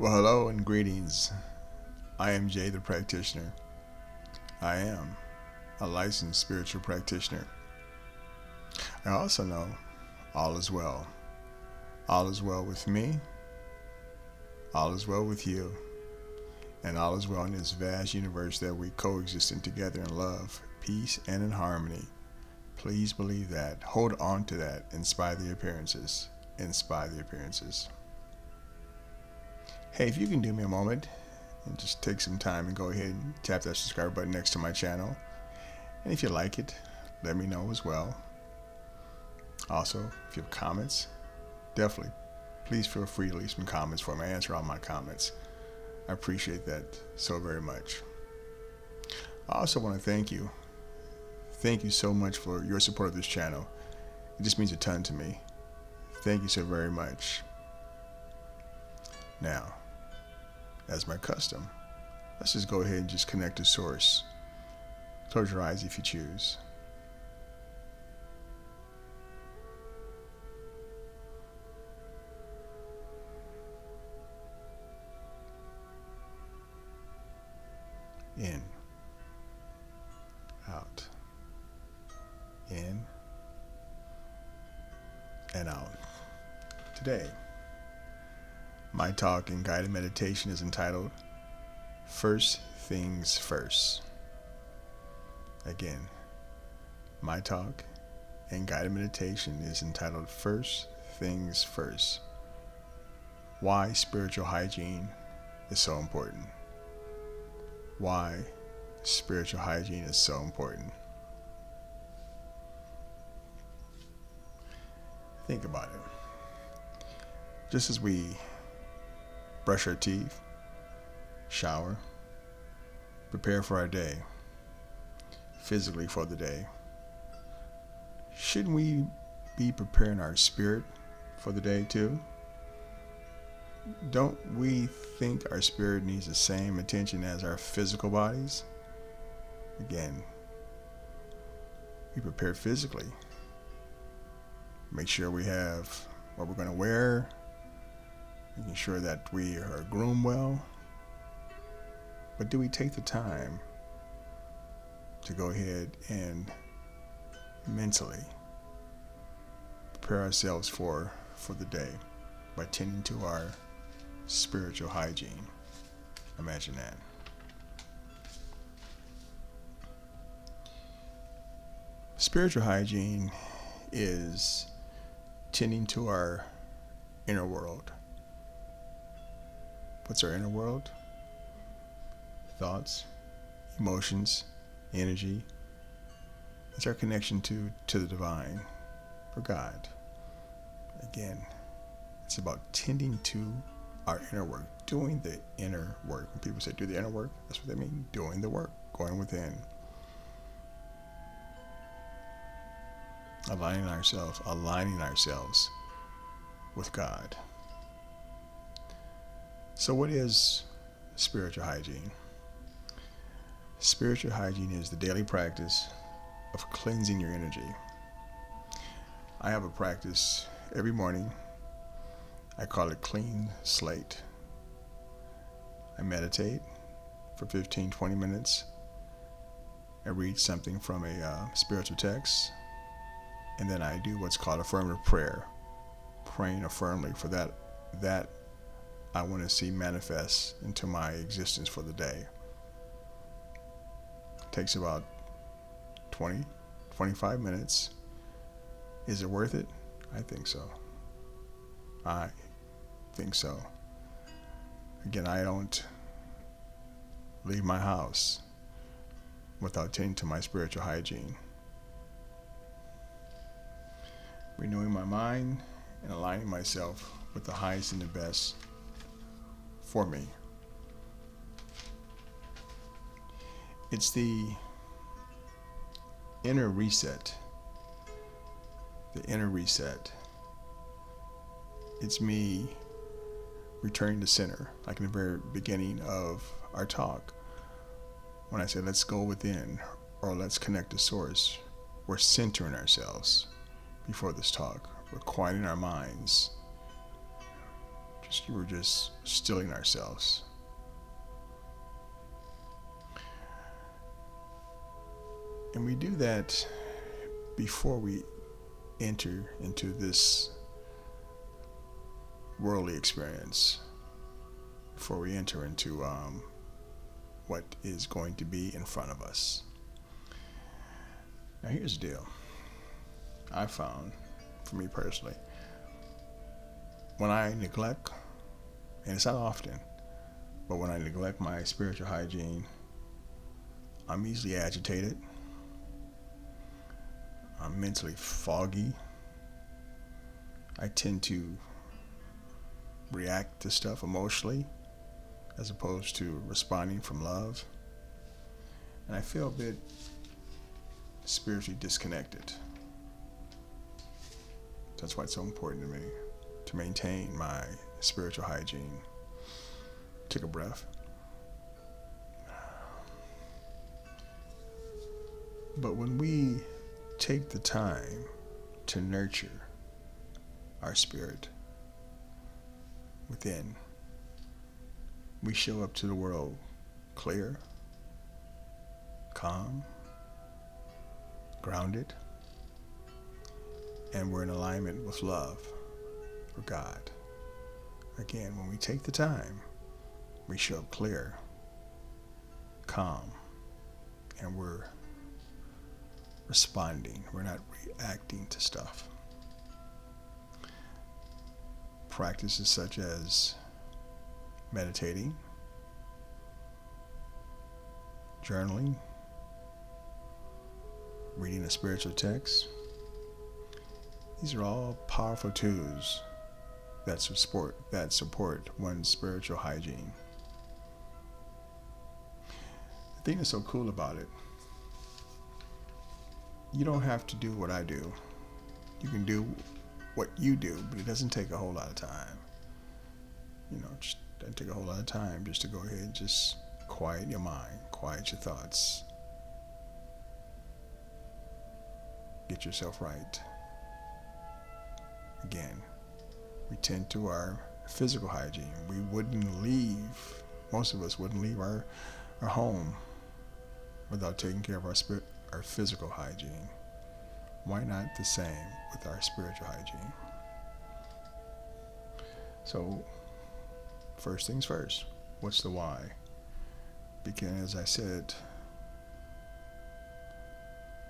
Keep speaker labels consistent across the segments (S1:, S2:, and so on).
S1: Well, hello and greetings. I am Jay the practitioner. I am a licensed spiritual practitioner. I also know all is well. All is well with me, all is well with you, and all is well in this vast universe that we coexist in together in love, peace, and in harmony. Please believe that. Hold on to that in spite of the appearances. In spite of the appearances. Hey, if you can do me a moment and just take some time and go ahead and tap that subscribe button next to my channel. And if you like it, let me know as well. Also, if you have comments, definitely, please feel free to leave some comments for me. I answer all my comments. I appreciate that so very much. I also want to thank you. Thank you so much for your support of this channel. It just means a ton to me. Thank you so very much. Now, as my custom, let's just go ahead and just connect to source. Close your eyes if you choose. In, out, in, and out. Today, my talk and guided meditation is entitled First Things First. Again, my talk and guided meditation is entitled First Things First. Why spiritual hygiene is so important. Why spiritual hygiene is so important. Think about it. Just as we brush our teeth, shower, prepare for our day, physically for the day, shouldn't we be preparing our spirit for the day too? Don't we think our spirit needs the same attention as our physical bodies? Again, we prepare physically. Make sure we have what we're going to wear, making sure that we are groomed well. But do we take the time to go ahead and mentally prepare ourselves for the day by tending to our spiritual hygiene? Imagine that. Spiritual hygiene is tending to our inner world. What's our inner world? Thoughts, emotions, energy. It's our connection to the divine, or God. Again, it's about tending to our inner work, doing the inner work. When people say do the inner work, that's what they mean, doing the work, going within. Aligning ourselves with God. So what is spiritual hygiene? Spiritual hygiene is the daily practice of cleansing your energy. I have a practice every morning. I call it clean slate. I meditate for 15-20 minutes. I read something from a spiritual text. And then I do what's called affirmative prayer, praying affirmably for that I want to see manifest into my existence for the day. It takes about 20-25 minutes. Is it worth it? I think so. I think so. Again, I don't leave my house without tending to my spiritual hygiene. Renewing my mind and aligning myself with the highest and the best for me. It's the inner reset. The inner reset. It's me returning to center, like in the very beginning of our talk. When I say let's go within or let's connect to source, we're centering ourselves before this talk. We're quieting our minds, we're just stilling ourselves. And we do that before we enter into this worldly experience, before we enter into what is going to be in front of us. Now here's the deal. I found, for me personally, when I neglect, and it's not often, but when I neglect my spiritual hygiene, I'm easily agitated. I'm mentally foggy. I tend to react to stuff emotionally as opposed to responding from love. And I feel a bit spiritually disconnected. That's why it's so important to me to maintain my spiritual hygiene. Take a breath. But when we take the time to nurture our spirit within, we show up to the world clear, calm, grounded, and we're in alignment with love for God. Again, when we take the time, we show up clear, calm, and we're responding. We're not reacting to stuff. Practices such as meditating, journaling, reading a spiritual text. These are all powerful tools that support one's spiritual hygiene. The thing that's so cool about it, you don't have to do what I do. You can do what you do, but it doesn't take a whole lot of time. Just doesn't take a whole lot of time just to go ahead and just quiet your mind, quiet your thoughts. Get yourself right. Again, we tend to our physical hygiene. Most of us wouldn't leave our home without taking care of our physical hygiene. Why not the same with our spiritual hygiene? So, first things first, what's the why? Because as I said,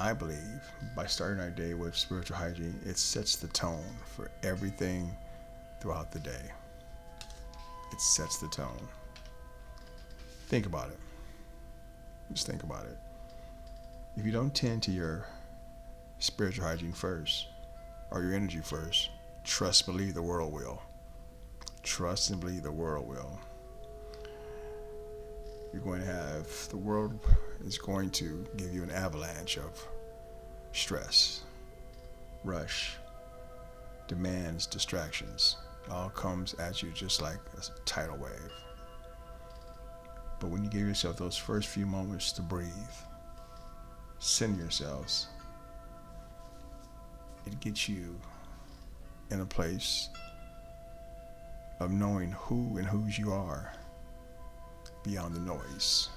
S1: I believe by starting our day with spiritual hygiene, it sets the tone for everything throughout the day. It sets the tone. Think about it. Just think about it. If you don't tend to your spiritual hygiene first, or your energy first, trust and believe the world will. Trust and believe the world will. The world is going to give you an avalanche of stress, rush, demands, distractions. It all comes at you just like a tidal wave. But when you give yourself those first few moments to breathe, center yourselves, it gets you in a place of knowing who and whose you are beyond the noise.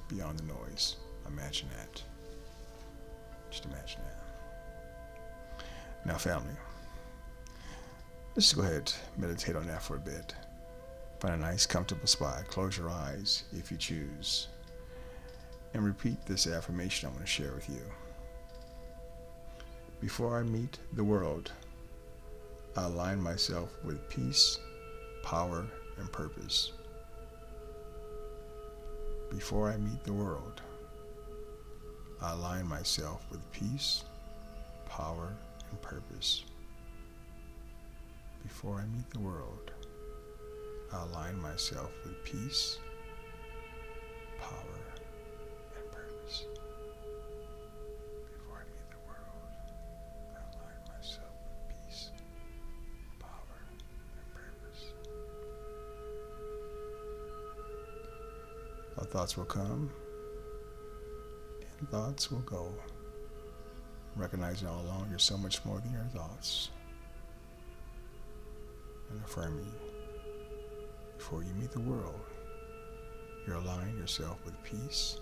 S1: Beyond the noise. Imagine that. Just imagine that. Now, family, let's go ahead and meditate on that for a bit. Find a nice, comfortable spot. Close your eyes if you choose. And repeat this affirmation I'm going to share with you. Before I meet the world, I align myself with peace, power, and purpose. Before I meet the world, I align myself with peace, power, and purpose. Before I meet the world, I align myself with peace, power, and purpose. Before I meet the world, I align myself with peace, power, and purpose. Our thoughts will come, and thoughts will go. Recognizing all along you're so much more than your thoughts. And affirming before you meet the world, you're aligning yourself with peace,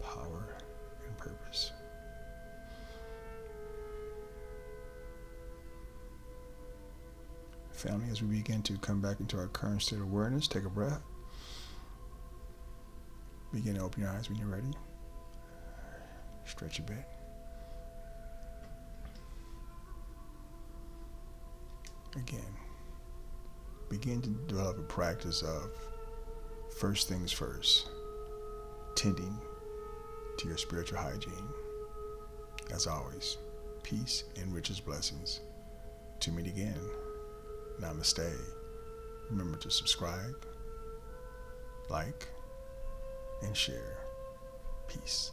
S1: power, and purpose. Family, as we begin to come back into our current state of awareness, take a breath. Begin to open your eyes when you're ready. Stretch a bit. Again, begin to develop a practice of first things first, tending to your spiritual hygiene. As always, peace and richest blessings. To meet again. Namaste. Remember to subscribe, like, and share. Peace.